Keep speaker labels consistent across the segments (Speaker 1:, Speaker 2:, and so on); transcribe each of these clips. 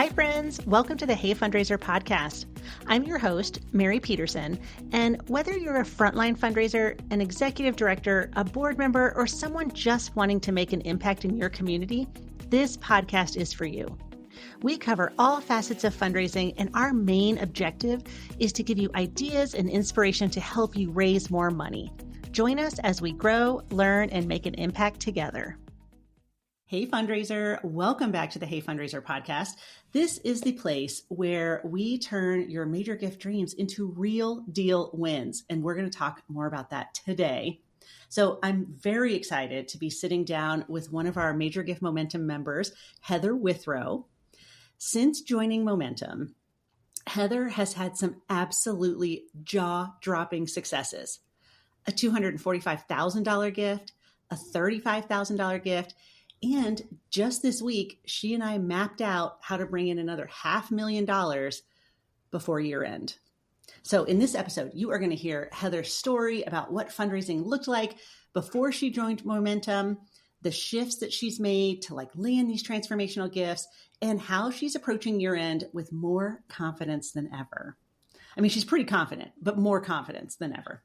Speaker 1: Hi, friends. Welcome to the Hey Fundraiser podcast. I'm your host, Mary Petersen, and whether you're a frontline fundraiser, an executive director, a board member, or someone just wanting to make an impact in your community, this podcast is for you. We cover all facets of fundraising, and our main objective is to give you ideas and inspiration to help you raise more money. Join us as we grow, learn, and make an impact together. Hey Fundraiser, welcome back to the Hey Fundraiser podcast. This is the place where we turn your major gift dreams into real deal wins, and we're going to talk more about that today. So I'm very excited to be sitting down with one of our Major Gift Momentum members, Heather Withrow. Since joining Momentum, Heather has had some absolutely jaw-dropping successes. A $245,000 gift, a $35,000 gift, and just this week, she and I mapped out how to bring in another $500,000 before year end. So in this episode, you are going to hear Heather's story about what fundraising looked like before she joined Momentum, the shifts that she's made to land these transformational gifts, and how she's approaching year end with more confidence than ever. I mean, she's pretty confident, but more confidence than ever.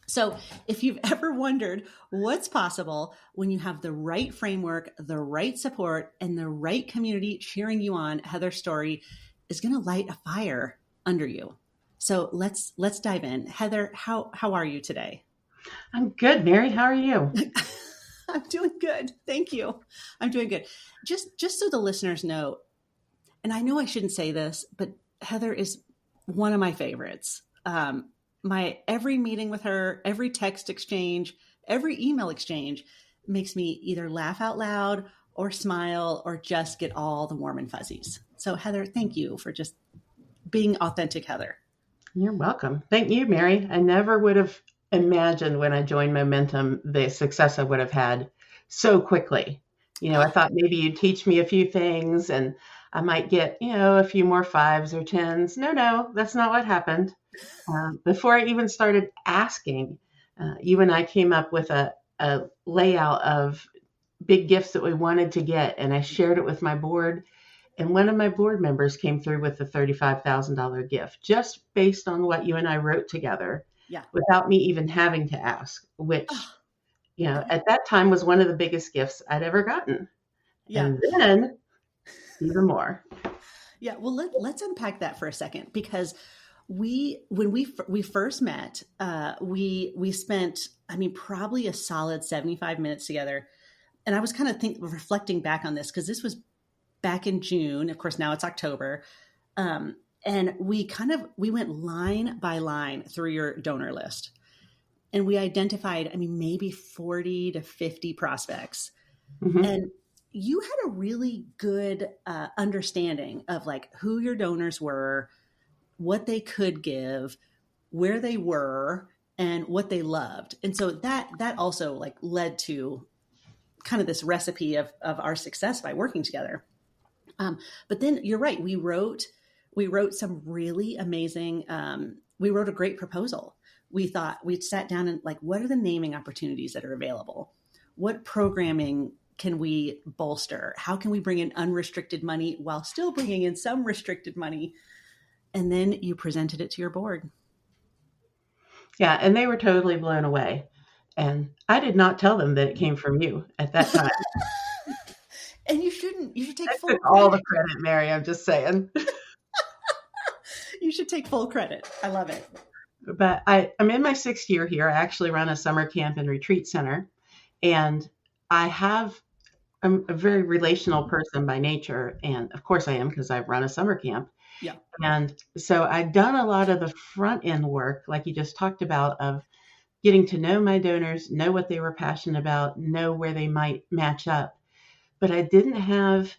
Speaker 1: So if you've ever wondered what's possible when you have the right framework, the right support, and the right community cheering you on, Heather's story is going to light a fire under you. So let's dive in. Heather, how are you today?
Speaker 2: I'm good, Mary. How are you?
Speaker 1: I'm doing good. Thank you. I'm doing good. Just so the listeners know, and I know I shouldn't say this, but Heather is one of my favorites. My every meeting with her, every text exchange, every email exchange makes me either laugh out loud or smile or just get all the warm and fuzzies. So Heather, thank you for just being authentic, Heather.
Speaker 2: You're welcome. Thank you, Mary. I never would have imagined when I joined Momentum the success I would have had so quickly. I thought maybe you'd teach me a few things and I might get, a few more 5s or 10s. No, that's not what happened. Before I even started asking, you and I came up with a layout of big gifts that we wanted to get, and I shared it with my board. And one of my board members came through with a $35,000 gift, just based on what you and I wrote together, without me even having to ask, which, at that time was one of the biggest gifts I'd ever gotten. Yeah. And then even more.
Speaker 1: Yeah. Well, let's unpack that for a second, because when we first met, we spent, probably a solid 75 minutes together. And I was kind of reflecting back on this, because this was back in June. Of course, now it's October. And we went line by line through your donor list. And we identified, maybe 40 to 50 prospects. Mm-hmm. And you had a really good understanding of who your donors were, what they could give, where they were, and what they loved. And so that also led to kind of this recipe of our success by working together. But then you're right. We wrote some really amazing, we wrote a great proposal. We'd sat down and what are the naming opportunities that are available? What programming can we bolster? How can we bring in unrestricted money while still bringing in some restricted money? And then you presented it to your board.
Speaker 2: Yeah, and they were totally blown away. And I did not tell them that it came from you at that time.
Speaker 1: And you shouldn't. You should take full
Speaker 2: credit. All the credit, Mary. I'm just saying.
Speaker 1: You should take full credit. I love it.
Speaker 2: But I'm in my 6th year here. I actually run a summer camp and retreat center. And I'm a very relational person by nature. And of course I am, because I run a summer camp. Yeah. And so I'd done a lot of the front end work, like you just talked about, of getting to know my donors, know what they were passionate about, know where they might match up. But I didn't have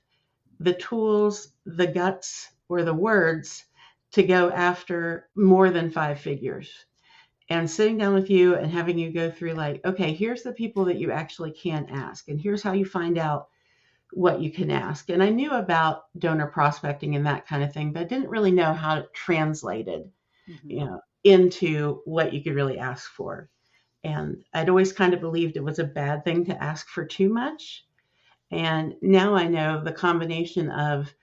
Speaker 2: the tools, the guts, or the words to go after more than 5 figures. And sitting down with you and having you go through okay, here's the people that you actually can ask. And here's how you find out what you can ask. And I knew about donor prospecting and that kind of thing, but I didn't really know how to translate it, into what you could really ask for. And I'd always kind of believed it was a bad thing to ask for too much. And now I know the combination of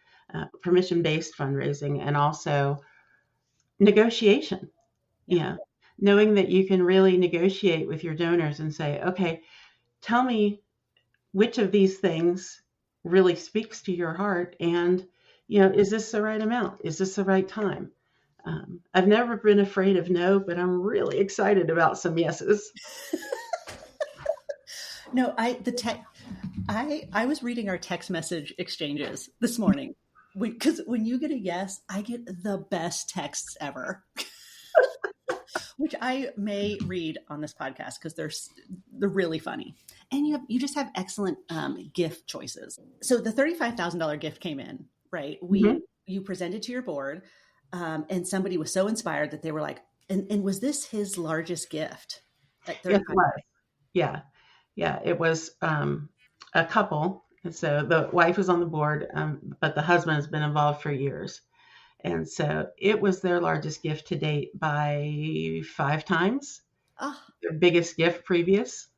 Speaker 2: permission-based fundraising, and also negotiation. Yeah. Knowing that you can really negotiate with your donors and say, okay, tell me which of these things really speaks to your heart, and is this the right amount? Is this the right time? I've never been afraid of no, but I'm really excited about some yeses.
Speaker 1: No, I was reading our text message exchanges this morning, because when you get a yes, I get the best texts ever, which I may read on this podcast because they're really funny, and you just have excellent gift choices. So the $35,000 gift came in, right? You presented to your board, and somebody was so inspired that they were like, and was this his largest gift at 35?
Speaker 2: Yes, it was. Yeah, it was a couple. And so the wife was on the board, but the husband has been involved for years. And so it was their largest gift to date by 5 times. Their biggest gift previous.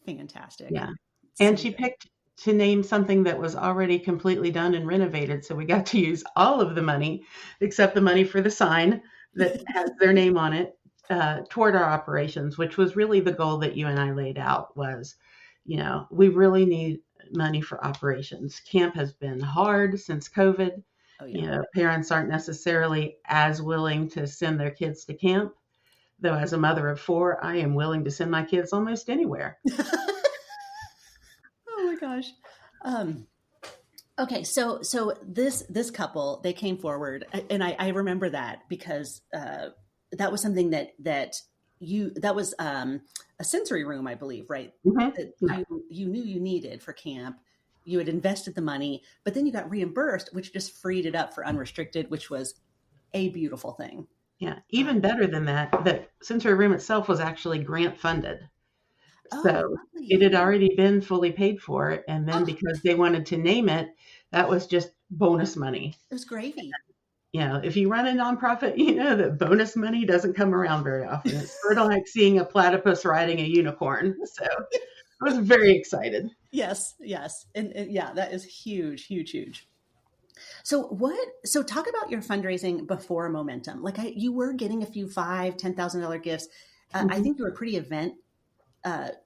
Speaker 1: Fantastic.
Speaker 2: Yeah. And she picked to name something that was already completely done and renovated. So we got to use all of the money, except the money for the sign that has their name on it, toward our operations, which was really the goal that you and I laid out was, we really need money for operations. Camp has been hard since COVID.
Speaker 1: Oh, yeah.
Speaker 2: Parents aren't necessarily as willing to send their kids to camp, though as a mother of 4, I am willing to send my kids almost anywhere.
Speaker 1: Oh my gosh. Okay. So this couple, they came forward, and I remember that because, that was something that was, a sensory room, I believe, right?
Speaker 2: Mm-hmm.
Speaker 1: That you knew you needed for camp. You had invested the money, but then you got reimbursed, which just freed it up for unrestricted, which was a beautiful thing.
Speaker 2: Yeah. Even better than that sensory room itself was actually grant funded. So it had already been fully paid for. And then because they wanted to name it, that was just bonus money.
Speaker 1: It was gravy.
Speaker 2: If you run a nonprofit, that bonus money doesn't come around very often. It's sort of like seeing a platypus riding a unicorn. So I was very excited.
Speaker 1: Yes. And yeah, that is huge, huge, huge. So talk about your fundraising before Momentum. Like you were getting a few $5,000, $10,000 gifts.
Speaker 2: Mm-hmm.
Speaker 1: I think you were pretty event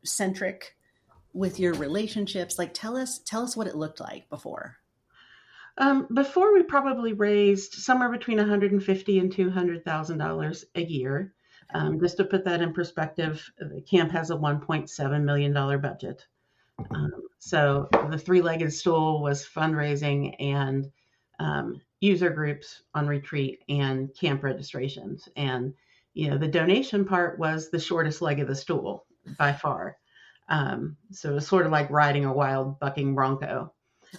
Speaker 1: centric with your relationships. Like tell us what it looked like before.
Speaker 2: Before, we probably raised somewhere between $150,000 and $200,000 a year. Just to put that in perspective, the camp has a $1.7 million budget. So the 3-legged stool was fundraising and user groups on retreat and camp registrations. And, the donation part was the shortest leg of the stool by far. So it was sort of like riding a wild bucking bronco.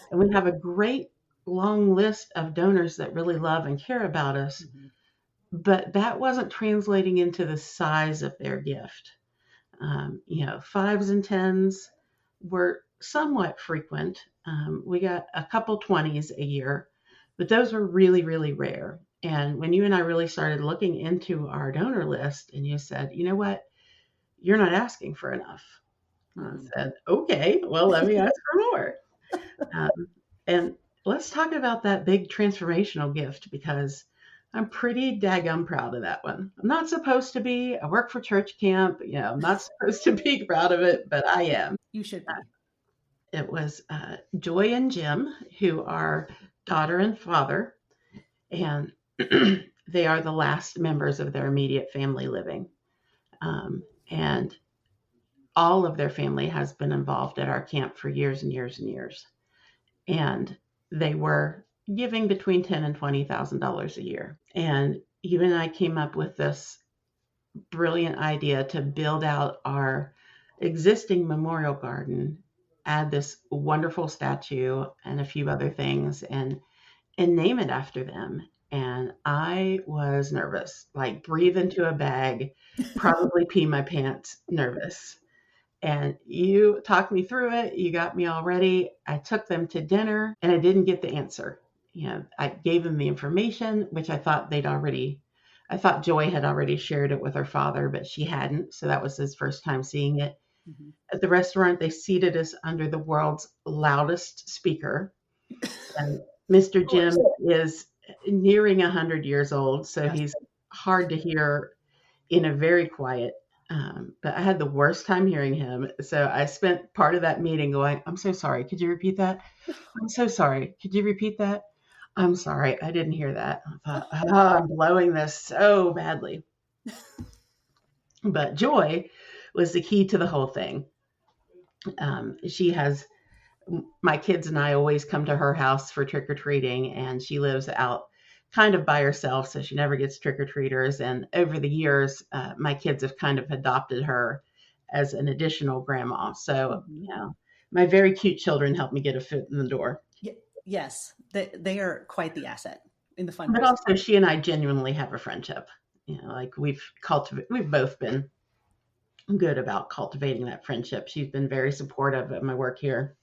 Speaker 2: And we have a great long list of donors that really love and care about us, but that wasn't translating into the size of their gift. 5s and 10s were somewhat frequent. We got a couple 20s a year, but those were really, really rare. And when you and I really started looking into our donor list, and you said, you know what, you're not asking for enough. I said, okay, well, let me ask for more. And let's talk about that big transformational gift, because I'm pretty daggum proud of that one. I'm not supposed to be. I work for church camp. I'm not supposed to be proud of it, but I am.
Speaker 1: You should be.
Speaker 2: It was Joy and Jim, who are daughter and father, and they are the last members of their immediate family living. And all of their family has been involved at our camp for years and years and years. And they were giving between $10,000 and $20,000 a year. And you and I came up with this brilliant idea to build out our existing memorial garden, add this wonderful statue and a few other things, and name it after them. And I was nervous, like breathe into a bag, probably pee my pants, nervous. And you talked me through it. You got me all ready. I took them to dinner and I didn't get the answer. I gave them the information, which I thought Joy had already shared it with her father, but she hadn't. So that was his first time seeing it. Mm-hmm. At the restaurant, they seated us under the world's loudest speaker. And Mr.
Speaker 1: course.
Speaker 2: Jim is nearing 100 years old, so
Speaker 1: Yes.
Speaker 2: he's hard to hear in a very quiet. But I had the worst time hearing him. So I spent part of that meeting going, I'm so sorry. Could you repeat that? I'm so sorry. Could you repeat that? I'm sorry. I didn't hear that. I thought, I'm blowing this so badly. But joy was the key to the whole thing. She has my kids and I always come to her house for trick or treating, and she lives out kind of by herself, so she never gets trick or treaters. And over the years, my kids have kind of adopted her as an additional grandma. So, my very cute children help me get a foot in the door.
Speaker 1: Yes, they are quite the asset in the fundraising.
Speaker 2: But also, she and I genuinely have a friendship. Like we've both been good about cultivating that friendship. She's been very supportive of my work here,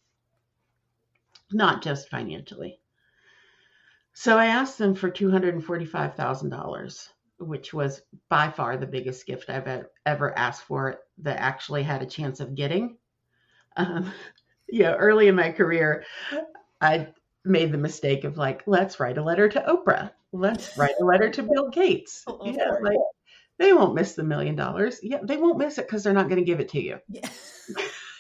Speaker 2: not just financially. So I asked them for $245,000, which was by far the biggest gift I've ever asked for that actually had a chance of getting. Early in my career, I made the mistake of like, let's write a letter to Oprah. Let's write a letter to Bill Gates. Like they won't miss the $1 million. Yeah, they won't miss it because they're not going to give it to you.
Speaker 1: Yeah.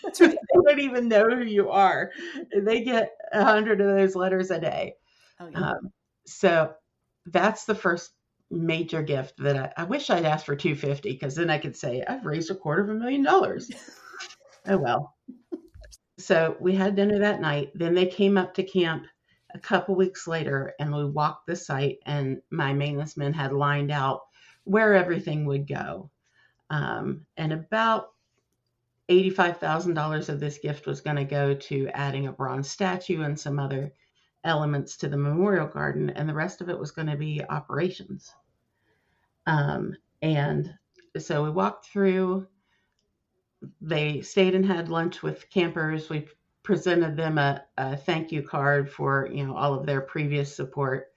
Speaker 1: That's right.
Speaker 2: They don't even know who you are. They get 100 of those letters a day.
Speaker 1: Oh, yeah.
Speaker 2: So that's the first major gift that I wish I'd asked for $250 because then I could say I've raised $250,000. Oh well. So we had dinner that night. Then they came up to camp a couple weeks later, and we walked the site. And my maintenance men had lined out where everything would go, and about $85,000 of this gift was going to go to adding a bronze statue and some other elements to the memorial garden, and the rest of it was going to be operations. And so we walked through. They stayed and had lunch with campers. We presented them a thank you card for all of their previous support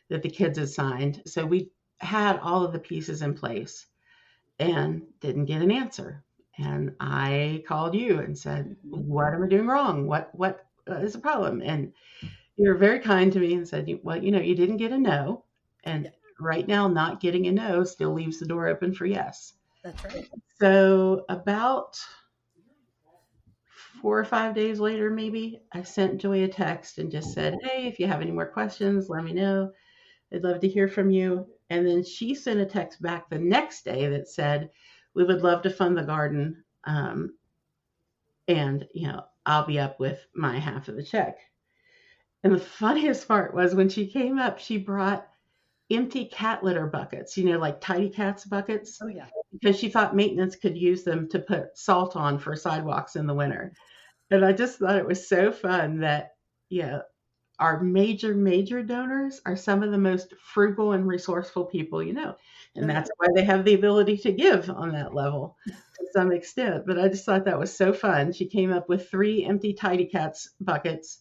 Speaker 2: that the kids had signed. So we had all of the pieces in place and didn't get an answer. And I called you and said, what am I doing wrong? What is the problem? And you were very kind to me and said, well, you didn't get a no. And right now, not getting a no still leaves the door open for yes.
Speaker 1: That's right.
Speaker 2: So about 4 or 5 days later, maybe, I sent Joy a text and just said, hey, if you have any more questions, let me know. I'd love to hear from you. And then she sent a text back the next day that said, we would love to fund the garden. And, I'll be up with my half of the check. And the funniest part was when she came up, she brought empty cat litter buckets, like Tidy Cats buckets.
Speaker 1: Oh, yeah.
Speaker 2: Because she thought maintenance could use them to put salt on for sidewalks in the winter. And I just thought it was so fun that, our major donors are some of the most frugal and resourceful people And that's why they have the ability to give on that level to some extent. But I just thought that was so fun. She came up with 3 empty Tidy Cats buckets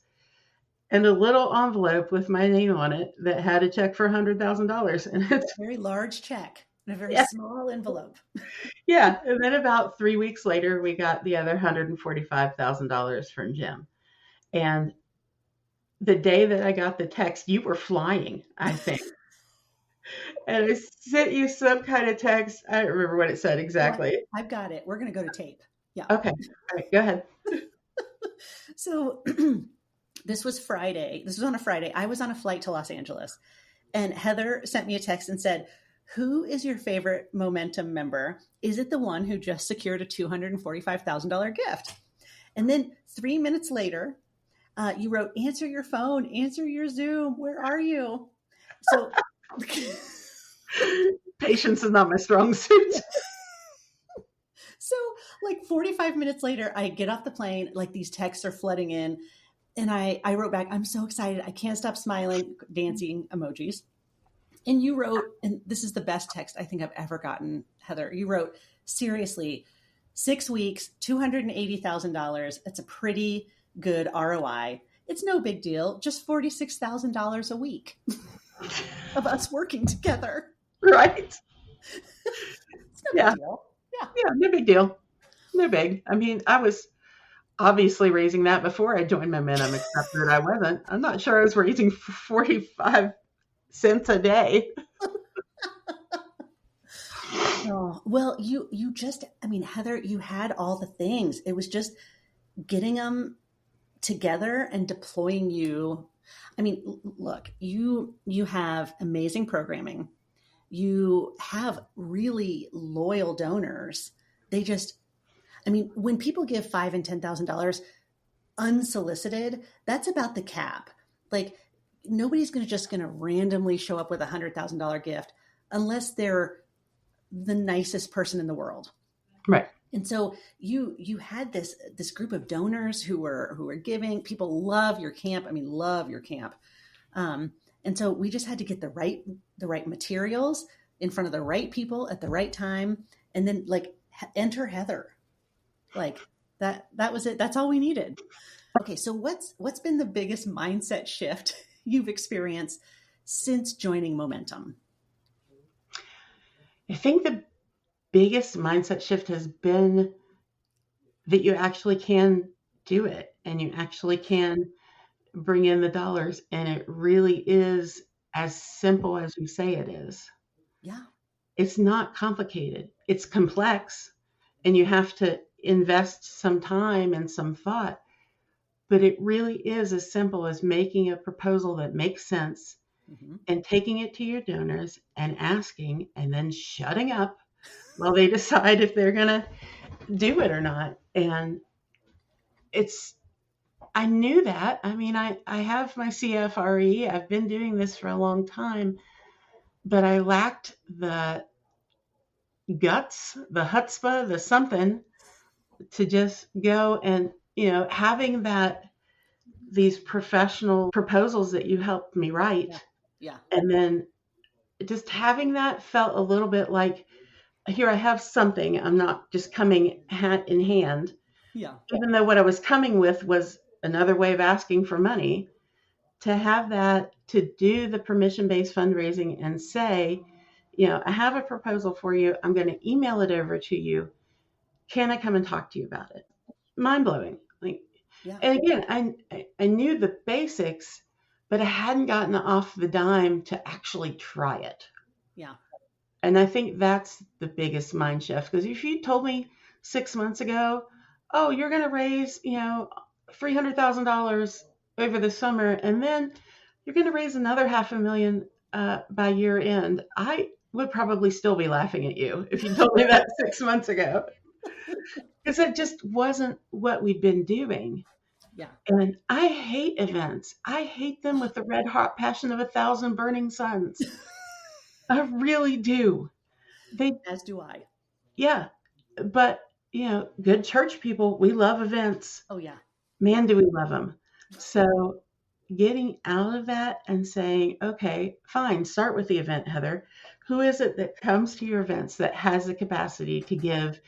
Speaker 2: and a little envelope with my name on it that had a check for $100,000. And it's
Speaker 1: a very large check in a very small envelope.
Speaker 2: Yeah. And then about 3 weeks later, we got the other $145,000 from Jim. And the day that I got the text, you were flying, I think. And I sent you some kind of text. I don't remember what it said exactly.
Speaker 1: I've got it. We're going to go to tape. Yeah.
Speaker 2: Okay. All right. Go ahead.
Speaker 1: So this was Friday. This was on a Friday. I was on a flight to Los Angeles. And Heather sent me a text and said, who is your favorite Momentum member? Is it the one who just secured a $245,000 gift? And then 3 minutes later, you wrote, answer your phone, answer your Zoom. Where are you? So
Speaker 2: patience is not my strong suit.
Speaker 1: So 45 minutes later, I get off the plane, these texts are flooding in. And I wrote back, I'm so excited. I can't stop smiling, dancing emojis. And you wrote, and this is the best text I think I've ever gotten, Heather. You wrote, seriously, 6 weeks, $280,000. It's a pretty good ROI. It's no big deal. Just $46,000 a week of us working together.
Speaker 2: Right.
Speaker 1: It's no big deal.
Speaker 2: Yeah, no big deal. No big. I mean, I was obviously raising that before I joined Momentum, except that I wasn't. I'm not sure I was raising 45 cents a day.
Speaker 1: Oh, well, you just, I mean, Heather, you had all the things. It was just getting them together and deploying you. I mean, look, you have amazing programming. You have really loyal donors. They just, I mean, when people give $5,000 and $10,000 unsolicited, that's about the cap. Like nobody's going to randomly show up with $100,000 gift unless they're the nicest person in the world.
Speaker 2: Right.
Speaker 1: And so you had this group of donors who were giving. People love your camp. I mean, love your camp. And so we just had to get the right materials in front of the right people at the right time, and then like enter Heather. Like that was it. That's all we needed. Okay, so what's been the biggest mindset shift you've experienced since joining Momentum?
Speaker 2: I think the biggest mindset shift has been that you actually can do it and you actually can bring in the dollars. And it really is as simple as you say it is.
Speaker 1: Yeah,
Speaker 2: It's not complicated, it's complex, and you have to invest some time and some thought. But it really is as simple as making a proposal that makes sense
Speaker 1: hmm,
Speaker 2: and taking it to your donors and asking and then shutting up while they decide if they're going to do it or not. And it's, I knew that. I mean, I have my CFRE. I've been doing this for a long time, but I lacked the guts, the chutzpah, the something to just go and, having these professional proposals that you helped me
Speaker 1: yeah,
Speaker 2: write.
Speaker 1: yeah,
Speaker 2: And then just having that felt a little bit like, here I have something. I'm not just coming hat in hand,
Speaker 1: yeah,
Speaker 2: even though what I was coming with was another way of asking for money. To have that, to do the permission based fundraising and say, I have a proposal for you. I'm going to email it over to you. Can I come and talk to you about it? Mind blowing. Like,
Speaker 1: yeah,
Speaker 2: and again, I knew the basics, but I hadn't gotten off the dime to actually try it.
Speaker 1: yeah,
Speaker 2: And I think that's the biggest mind shift. Because if you told me 6 months ago, oh, you're going to raise, $300,000 over the summer, and then you're going to raise another half a million by year end, I would probably still be laughing at you if you told me that 6 months ago. Because it just wasn't what we'd been doing.
Speaker 1: yeah.
Speaker 2: And I hate events. I hate them with the red hot passion of 1,000 burning suns. I really do. They,
Speaker 1: As do I.
Speaker 2: yeah. But, good church people, we love events.
Speaker 1: Oh yeah, yeah,
Speaker 2: Man, do we love them. So getting out of that and saying, okay, fine, start with the event, Heather. Who is it that comes to your events that has the capacity to give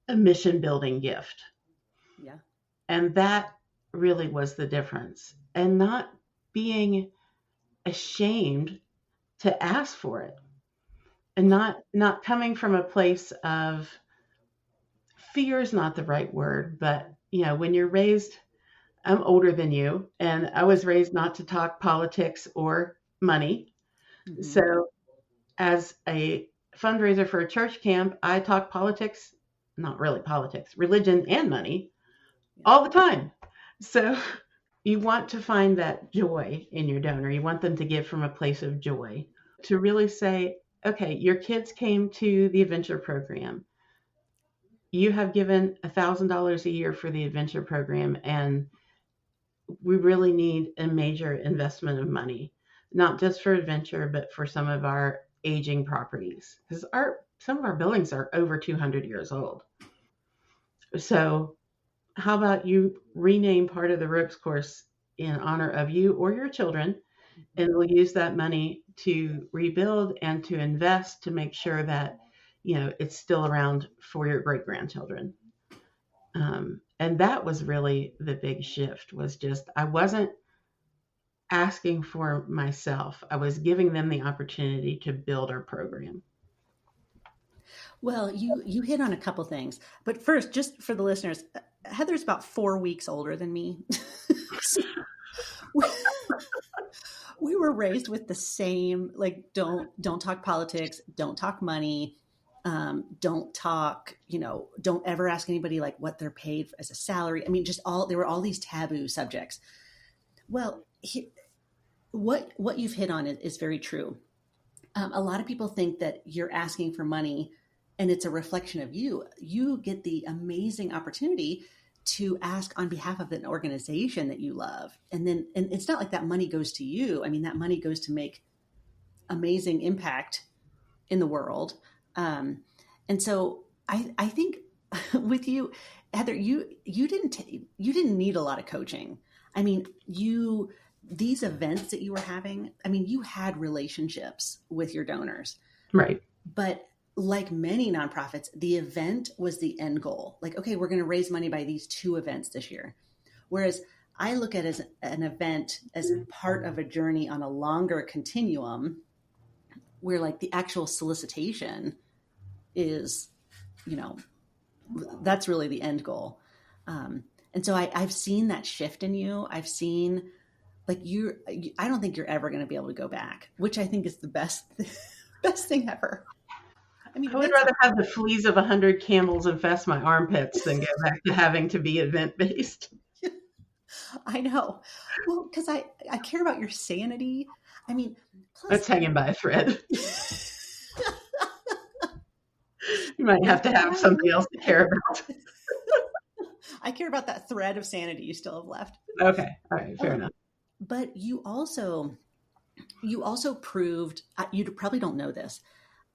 Speaker 2: a mission building gift?
Speaker 1: yeah.
Speaker 2: And that really was the difference. And not being ashamed to ask for it, and not coming from a place of fear is not the right word, but when you're raised, I'm older than you, and I was raised not to talk politics or money.
Speaker 1: Hmm.
Speaker 2: So as a fundraiser for a church camp, I talk politics, not really politics, religion and money
Speaker 1: Yeah,
Speaker 2: all the time. So you want to find that joy in your donor. You want them to give from a place of joy. To really say, okay, your kids came to the adventure program. You have given $1,000 a year for the adventure program, and we really need a major investment of money, not just for adventure, but for some of our aging properties, because some of our buildings are over 200 years old. So how about you rename part of the ropes course in honor of you or your children,
Speaker 1: hmm,
Speaker 2: and we'll use that money to rebuild and to invest to make sure that it's still around for your great grandchildren. And that was really the big shift. Was just I wasn't asking for myself. I was giving them the opportunity to build our program.
Speaker 1: Well, you hit on a couple things, but first, just for the listeners, Heather's about 4 weeks older than me. So we, we were raised with the same, like, don't talk politics, don't talk money, don't talk, don't ever ask anybody like what they're paid as a salary. I mean, there were all these taboo subjects. Well, what you've hit on is very true. A lot of people think that you're asking for money and it's a reflection of you. You get the amazing opportunity to ask on behalf of an organization that you love. And it's not like that money goes to you. I mean, that money goes to make amazing impact in the world. And so I think with you, Heather, you didn't need a lot of coaching. I mean, these events that you were having, I mean, you had relationships with your donors.
Speaker 2: Right.
Speaker 1: But like many nonprofits, the event was the end goal. Like, okay, we're going to raise money by these 2 events this year. Whereas I look at it as an event as part of a journey on a longer continuum where like the actual solicitation is, that's really the end goal. And so I've seen that shift in you. I've seen like I don't think you're ever going to be able to go back, which I think is the best thing ever. I mean,
Speaker 2: I would rather have the fleas of 100 camels infest my armpits than go back to having to be event-based.
Speaker 1: I know. Well, because I care about your sanity. I mean,
Speaker 2: that's hanging by a thread. You might have to have somebody else to care about.
Speaker 1: I care about that thread of sanity you still have left.
Speaker 2: Okay. All right. Fair enough.
Speaker 1: But you also proved, you probably don't know this,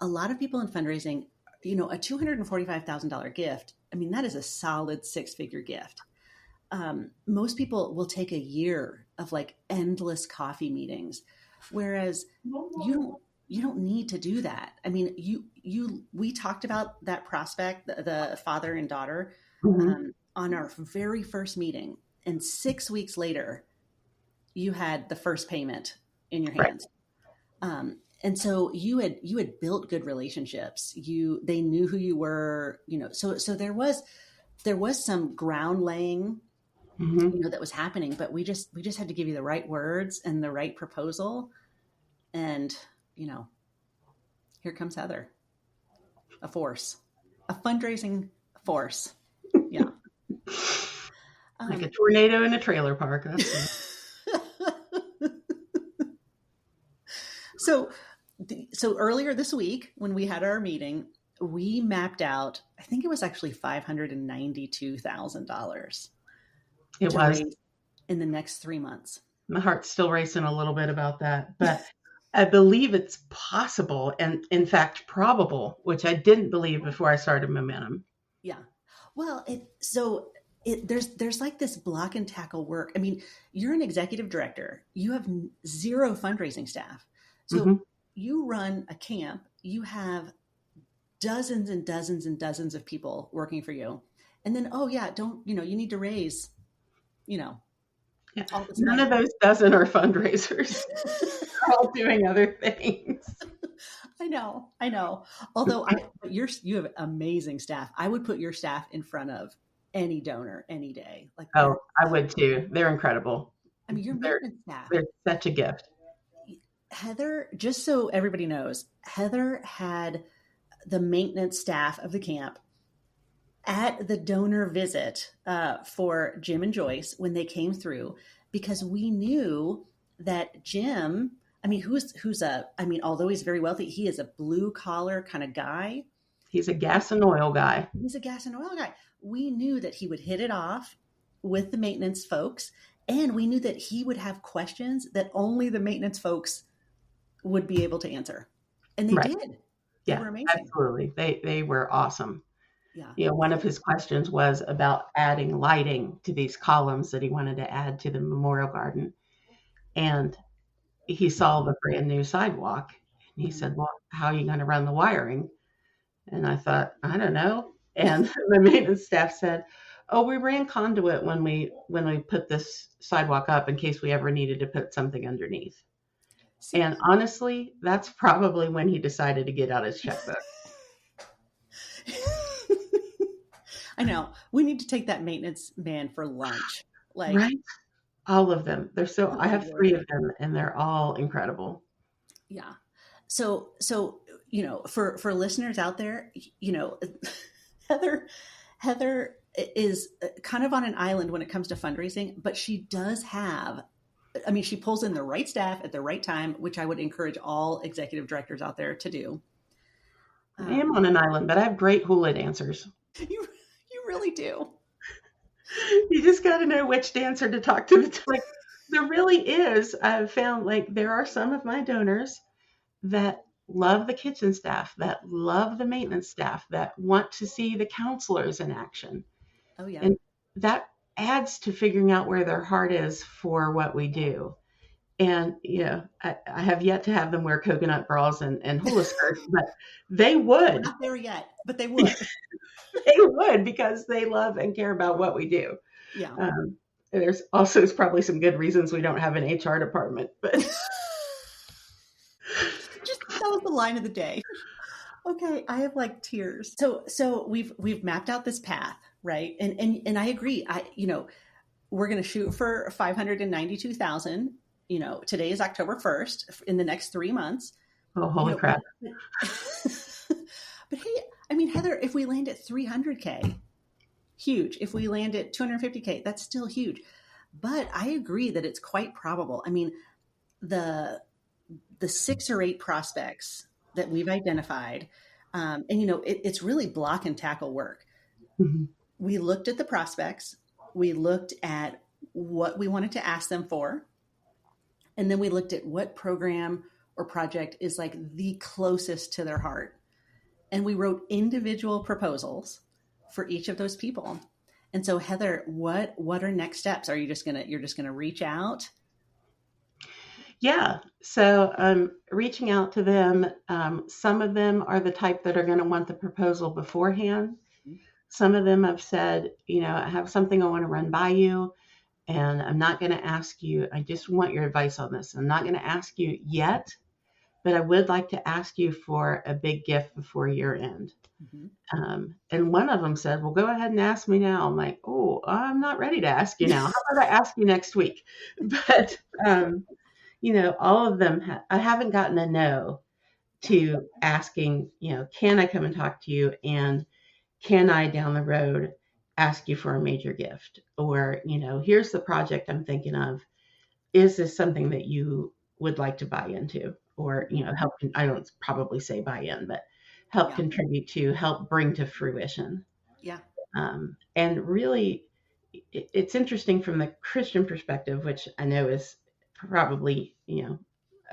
Speaker 1: a lot of people in fundraising, a $245,000 gift, I mean, that is a solid 6-figure gift. Most people will take a year of like endless coffee meetings, whereas you don't need to do that. I mean, we talked about that prospect, the father and daughter, on our very first meeting, and 6 weeks later, you had the first payment in your hands. Right. And so you had built good relationships. They knew who you were, so there was some ground laying, that was happening, but we just had to give you the right words and the right proposal. And, here comes Heather, a fundraising force. Yeah.
Speaker 2: Like a tornado in a trailer park.
Speaker 1: So earlier this week, when we had our meeting, we mapped out, I think it was actually $592,000.
Speaker 2: It was
Speaker 1: in the next 3 months.
Speaker 2: My heart's still racing a little bit about that, but I believe it's possible and in fact probable, which I didn't believe before I started Momentum.
Speaker 1: Yeah. Well, there's like this block and tackle work. I mean, you're an executive director. You have 0 fundraising staff. So you run a camp, you have dozens and dozens and dozens of people working for you. And then, you need to raise, all this
Speaker 2: None of those dozen are fundraisers. They're all doing other things.
Speaker 1: I know. Although you have amazing staff. I would put your staff in front of any donor any day. Like,
Speaker 2: I would too. They're incredible.
Speaker 1: I mean, your maintenance staff.
Speaker 2: They're such a gift.
Speaker 1: Heather, just so everybody knows, Heather had the maintenance staff of the camp at the donor visit for Jim and Joyce when they came through, because we knew that Jim, I mean, although he's very wealthy, he is a blue collar kind of guy.
Speaker 2: He's a gas and oil guy.
Speaker 1: We knew that he would hit it off with the maintenance folks, and we knew that he would have questions that only the maintenance folks would be able to answer. And they did. They were amazing.
Speaker 2: Absolutely. They were awesome.
Speaker 1: Yeah.
Speaker 2: One of his questions was about adding lighting to these columns that he wanted to add to the memorial garden. And he saw the brand new sidewalk. And he said, well, how are you going to run the wiring? And I thought, I don't know. And the maintenance staff said, oh, we ran conduit when we put this sidewalk up in case we ever needed to put something underneath. And honestly, that's probably when he decided to get out his checkbook.
Speaker 1: I know. We need to take that maintenance man for lunch. Like,
Speaker 2: Right? All of them. I
Speaker 1: good
Speaker 2: have three
Speaker 1: Lord.
Speaker 2: of them and they're all incredible.
Speaker 1: Yeah. So, for listeners out there, Heather, Heather is kind of on an island when it comes to fundraising, but she does have, I mean, she pulls in the right staff at the right time, which I would encourage all executive directors out there to do.
Speaker 2: I am on an island, but I have great hula dancers.
Speaker 1: You, you really do.
Speaker 2: You just got to know which dancer to talk to. Like, there really is. I've found like there are some of my donors that love the kitchen staff, that love the maintenance staff, that want to see the counselors in action.
Speaker 1: Oh yeah.
Speaker 2: And that adds to figuring out where their heart is for what we do. And, I have yet to have them wear coconut bras and hula skirts, but they
Speaker 1: We're
Speaker 2: would.
Speaker 1: not there yet, but they would.
Speaker 2: They would because they love and care about what we do.
Speaker 1: Yeah.
Speaker 2: There's also probably some good reasons we don't have an HR department, but
Speaker 1: Just that was the line of the day. Okay, I have like tears. So we've mapped out this path, right? And I agree. We're going to shoot for 592,000. Today is October 1st. In the next 3 months.
Speaker 2: oh, holy crap.
Speaker 1: But hey, I mean, Heather, if we land at 300K, huge. If we land at 250K, that's still huge. But I agree that it's quite probable. I mean, the 6 or 8 prospects that we've identified, and it's really block and tackle work.
Speaker 2: Mm-hmm.
Speaker 1: We looked at the prospects, we looked at what we wanted to ask them for, and then we looked at what program or project is like the closest to their heart. And we wrote individual proposals for each of those people. And so, Heather, what are next steps? Are you're just gonna reach out?
Speaker 2: Yeah. So reaching out to them. Some of them are the type that are going to want the proposal beforehand. Some of them have said, I have something I want to run by you, and I'm not going to ask you. I just want your advice on this. I'm not going to ask you yet, but I would like to ask you for a big gift before year end. Mm-hmm. And one of them said, well, go ahead and ask me now. I'm like, oh, I'm not ready to ask you now. How about I ask you next week? But, all of them, I haven't gotten a no to asking, can I come and talk to you? And can I down the road ask you for a major gift? Or, here's the project I'm thinking of. Is this something that you would like to buy into? Or, help, I don't probably say buy in, but help contribute to, help bring to fruition.
Speaker 1: Yeah.
Speaker 2: And really, it's interesting from the Christian perspective, which I know is probably,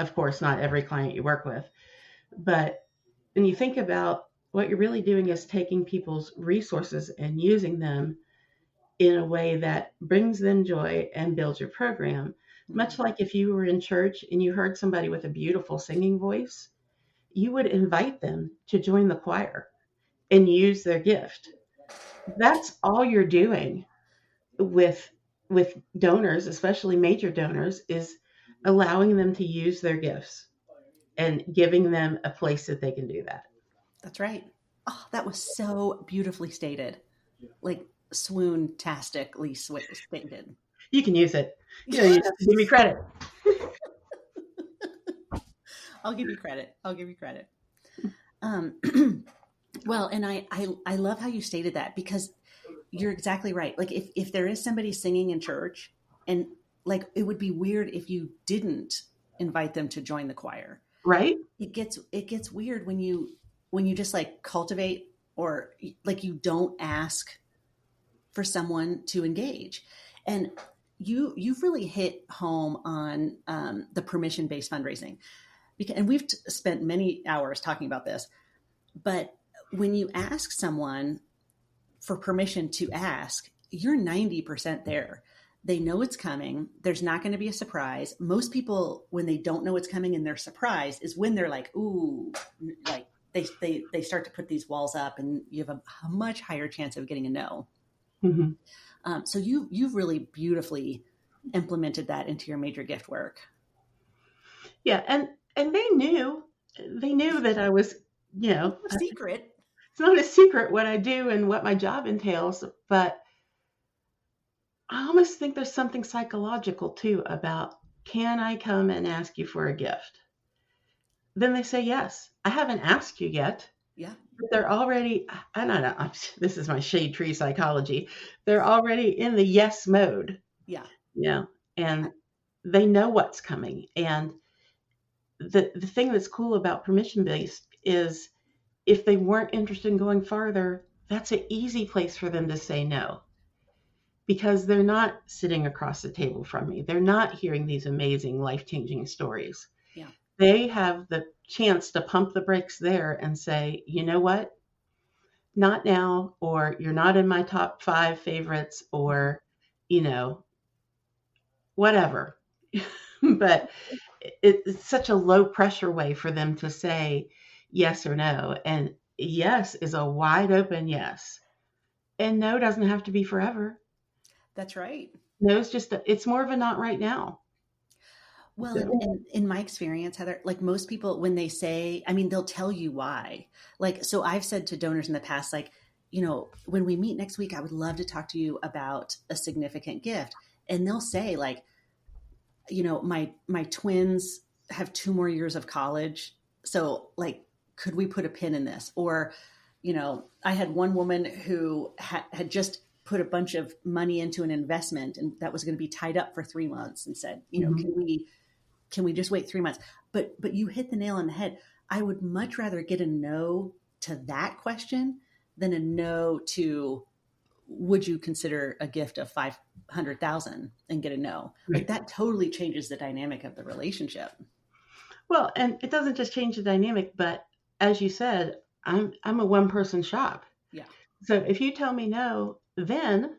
Speaker 2: of course, not every client you work with. But when you think about what you're really doing is taking people's resources and using them in a way that brings them joy and builds your program. Much like if you were in church and you heard somebody with a beautiful singing voice, you would invite them to join the choir and use their gift. That's all you're doing with donors, especially major donors, is allowing them to use their gifts and giving them a place that they can do that.
Speaker 1: That's right. Oh, that was so beautifully stated. Like swoon-tastically stated.
Speaker 2: You can use it. You have to give me credit.
Speaker 1: I'll give you credit. Well, and I love how you stated that, because you're exactly right. Like if there is somebody singing in church, and like it would be weird if you didn't invite them to join the choir.
Speaker 2: Right.
Speaker 1: It gets weird when you just like cultivate, or like you don't ask for someone to engage. And you've really hit home on the permission-based fundraising, and we've spent many hours talking about this. But when you ask someone for permission to ask, you're 90% there. They know it's coming. There's not going to be a surprise. Most people, when they don't know it's coming and they're surprised, is when they're like, ooh, like they start to put these walls up, and you have a much higher chance of getting a no. Mm-hmm. So you've really beautifully implemented that into your major gift work.
Speaker 2: Yeah, and they knew that I was,
Speaker 1: secret.
Speaker 2: not a secret what I do and what my job entails, but I almost think there's something psychological too about, can I come and ask you for a gift? Then they say yes. I haven't asked you yet,
Speaker 3: Yeah.
Speaker 2: but they're already, I don't know, this is my shade tree psychology. They're already in the yes mode.
Speaker 3: Yeah.
Speaker 2: Yeah. And they know what's coming. And the thing that's cool about permission based is if they weren't interested in going farther, that's an easy place for them to say no, because they're not sitting across the table from me. They're not hearing these amazing life-changing stories.
Speaker 3: Yeah.
Speaker 2: They have the chance to pump the brakes there and say, you know what? Not now, or you're not in my top 5 favorites, or, you know, whatever. But it's such a low pressure way for them to say yes or no. And yes is a wide open yes. And no doesn't have to be forever.
Speaker 3: That's right.
Speaker 2: No is just, it's more of a not right now.
Speaker 3: Well, and in my experience, Heather, like most people, when they say, I mean, they'll tell you why. Like, so I've said to donors in the past, like, you know, when we meet next week, I would love to talk to you about a significant gift. And they'll say, like, you know, my twins have 2 more years of college. So, like, could we put a pin in this? Or, you know, I had one woman who had just put a bunch of money into an investment and that was going to be tied up for 3 months, and said, you know, can we just wait 3 months? But you hit the nail on the head. I would much rather get a no to that question than a no to, would you consider a gift of 500,000 and get a no?
Speaker 2: Right.
Speaker 3: Like, that totally changes the dynamic of the relationship.
Speaker 2: Well, and it doesn't just change the dynamic, but as you said, I'm a one person shop.
Speaker 3: Yeah.
Speaker 2: So if you tell me no, then,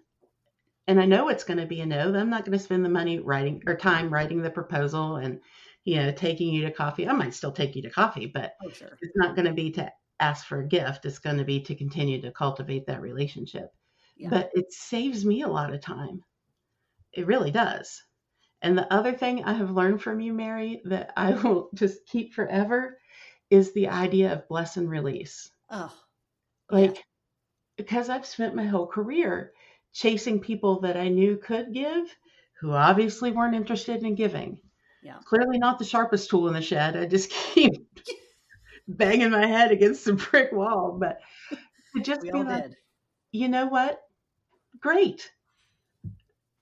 Speaker 2: and I know it's going to be a no, then I'm not going to spend the money writing or time writing the proposal and, you know, taking you to coffee. I might still take you to coffee, but
Speaker 3: Sure.
Speaker 2: it's not going to be to ask for a gift. It's going to be to continue to cultivate that relationship.
Speaker 3: Yeah.
Speaker 2: But it saves me a lot of time. It really does. And the other thing I have learned from you, Mary, that I will just keep forever is the idea of bless and release.
Speaker 3: Oh,
Speaker 2: Like,
Speaker 3: yeah.
Speaker 2: because I've spent my whole career chasing people that I knew could give, who obviously weren't interested in giving.
Speaker 3: Yeah.
Speaker 2: Clearly not the sharpest tool in the shed. I just keep banging my head against the brick wall. But to just
Speaker 3: We
Speaker 2: be
Speaker 3: all
Speaker 2: like,
Speaker 3: did.
Speaker 2: you know what? Great.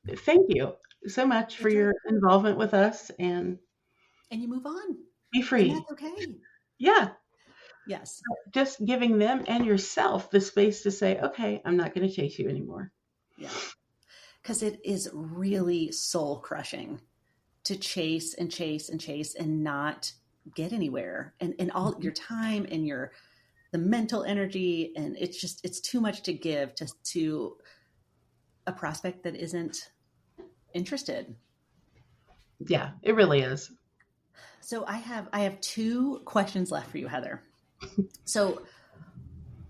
Speaker 2: Thank you so much for
Speaker 3: That's right.
Speaker 2: your involvement with us, and
Speaker 3: And you move on.
Speaker 2: be
Speaker 3: And
Speaker 2: free.
Speaker 3: that's okay.
Speaker 2: Yeah.
Speaker 3: Yes.
Speaker 2: Just giving them and yourself the space to say, okay, I'm not going to chase you anymore.
Speaker 3: Yeah. Because it is really soul crushing to chase and chase and chase and not get anywhere. And all your time and the mental energy, and it's too much to give to a prospect that isn't interested.
Speaker 2: Yeah, it really is.
Speaker 3: So I have 2 questions left for you, Heather. So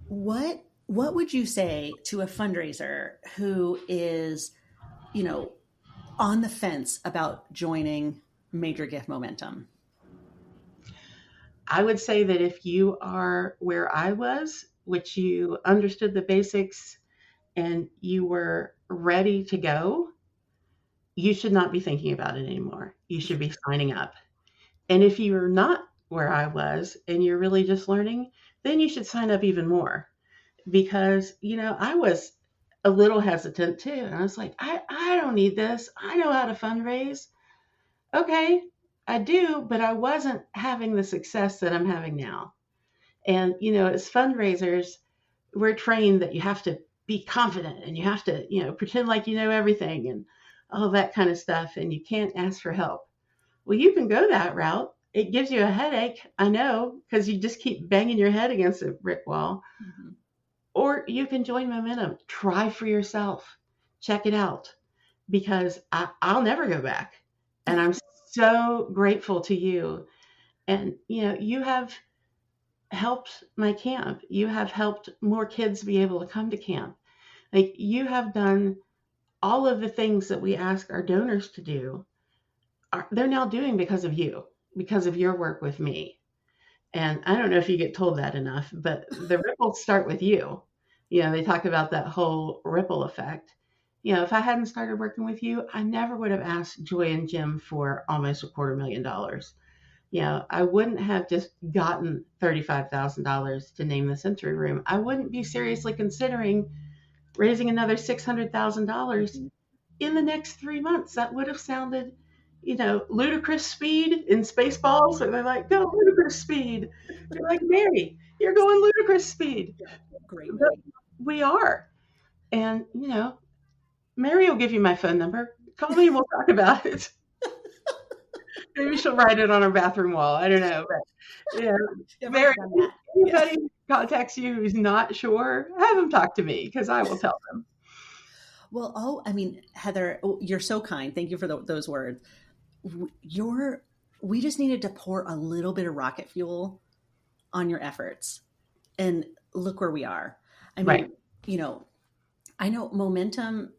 Speaker 3: what would you say to a fundraiser who is, you know, on the fence about joining Major Gift Momentum?
Speaker 2: I would say that if you are where I was, which you understood the basics and you were ready to go, you should not be thinking about it anymore. You should be signing up. And if you're not where I was and you're really just learning, then you should sign up even more, because, you know, I was a little hesitant too. And I was like, I don't need this. I know how to fundraise. Okay, I do, but I wasn't having the success that I'm having now. And, you know, as fundraisers, we're trained that you have to be confident and you have to, you know, pretend like you know everything and all that kind of stuff. And you can't ask for help. Well, you can go that route. It gives you a headache, I know, because you just keep banging your head against a brick wall.
Speaker 3: Mm-hmm.
Speaker 2: Or you can join Momentum. Try for yourself. Check it out, because I'll never go back. And I'm so grateful to you. And, you know, you have helped my camp. You have helped more kids be able to come to camp. Like, you have done all of the things that we ask our donors to do. They're now doing because of you, because of your work with me. And I don't know if you get told that enough, but the ripples start with you. They talk about that whole ripple effect. If I hadn't started working with you, I never would have asked Joy and Jim for almost $250,000. I wouldn't have just gotten $35,000 to name the Sensory Room. I wouldn't be seriously considering raising another $600,000 in the next 3 months. That would have sounded, ludicrous speed in Spaceballs. And they're like, go ludicrous speed. You're like, Mary, you're going ludicrous speed.
Speaker 3: Great.
Speaker 2: But we are. And, Mary will give you my phone number. Call me and we'll talk about it. Maybe she'll write it on her bathroom wall. I don't know. But Mary, anybody who contacts you who's not sure, have them talk to me because I will tell them.
Speaker 3: Well, Heather, you're so kind. Thank you for those words. We just needed to pour a little bit of rocket fuel on your efforts, and look where we are.
Speaker 2: Right.
Speaker 3: I know momentum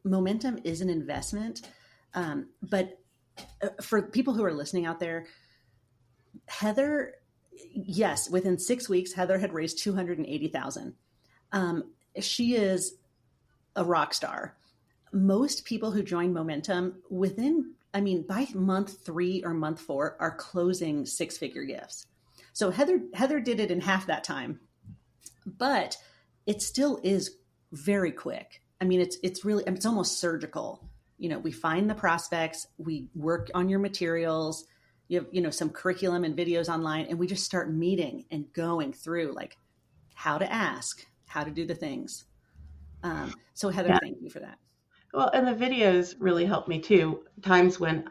Speaker 3: is an investment, but for people who are listening out there, Heather, yes, within 6 weeks, Heather had raised $280,000. She is a rock star. Most people who join Momentum by month 3 or month 4 are closing 6-figure gifts. So Heather did it in half that time, but it still is very quick. It's almost surgical. We find the prospects, we work on your materials, you have, some curriculum and videos online, and we just start meeting and going through like how to ask, how to do the things. So Heather, Thank you for that.
Speaker 2: Well, and the videos really helped me too. Times when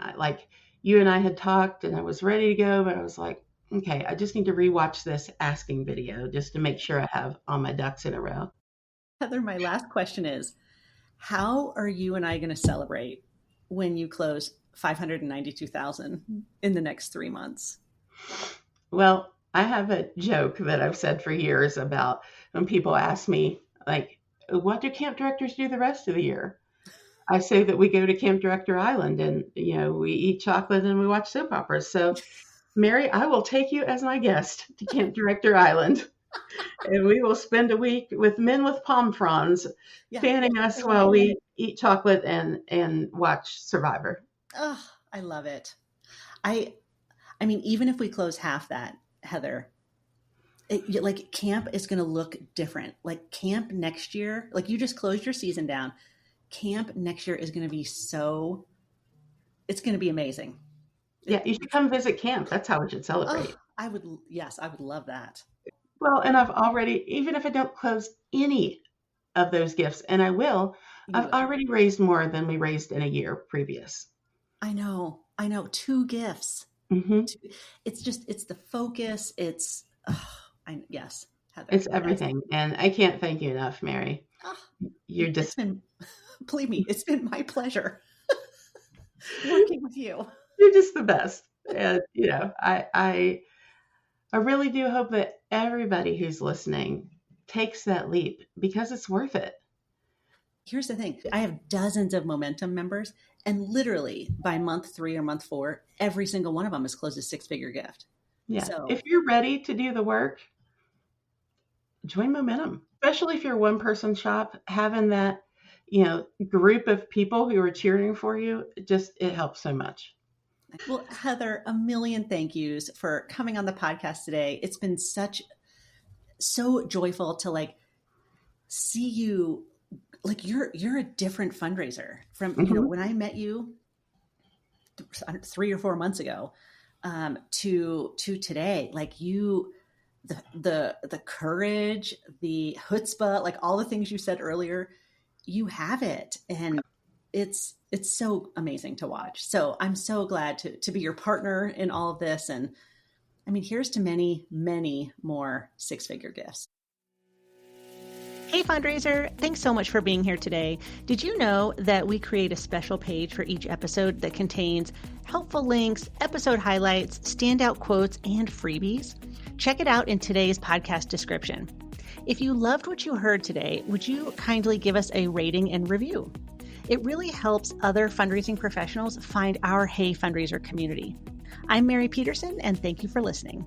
Speaker 2: you and I had talked and I was ready to go, but I was like, okay, I just need to rewatch this asking video just to make sure I have all my ducks in a row.
Speaker 3: Heather, my last question is, how are you and I going to celebrate when you close $592,000 in the next 3 months?
Speaker 2: Well, I have a joke that I've said for years about when people ask me, like, what do camp directors do the rest of the year? I say that we go to Camp Director Island and, we eat chocolate and we watch soap operas. So, Mary, I will take you as my guest to Camp Director Island. And we will spend a week with men with palm fronds fanning us while we eat chocolate and watch Survivor.
Speaker 3: Oh, I love it. Even if we close half that, Heather, camp is going to look different. Like camp next year, like you just closed your season down. Camp next year is going to be it's going to be amazing.
Speaker 2: Yeah, you should come visit camp. That's how we should celebrate.
Speaker 3: Oh, I would love that.
Speaker 2: Well, and I've already, even if I don't close any of those gifts, and I will, I've already raised more than we raised in a year previous.
Speaker 3: I know. 2 gifts.
Speaker 2: Mm-hmm.
Speaker 3: It's the focus. Yes, Heather.
Speaker 2: It's everything. And I can't thank you enough, Mary.
Speaker 3: Believe me, it's been my pleasure working with you.
Speaker 2: You're just the best. And, I really do hope that everybody who's listening takes that leap because it's worth it.
Speaker 3: Here's the thing. I have dozens of Momentum members, and literally by month 3 or month 4, every single one of them has closed a 6-figure gift.
Speaker 2: Yeah.
Speaker 3: So,
Speaker 2: if you're ready to do the work, join Momentum, especially if you're a one-person shop, having that, group of people who are cheering for you, it helps so much.
Speaker 3: Well, Heather, a million thank yous for coming on the podcast today. It's been so joyful to see you, you're a different fundraiser from, when I met you 3 or 4 months ago, to today, the courage, the chutzpah, all the things you said earlier, you have it. And it's so amazing to watch. So I'm so glad to be your partner in all of this. And here's to many, many more 6-figure gifts.
Speaker 1: Hey Fundraiser, thanks so much for being here today. Did you know that we create a special page for each episode that contains helpful links, episode highlights, standout quotes, and freebies? Check it out in today's podcast description. If you loved what you heard today, would you kindly give us a rating and review? It really helps other fundraising professionals find our Hey Fundraiser community. I'm Mary Petersen, and thank you for listening.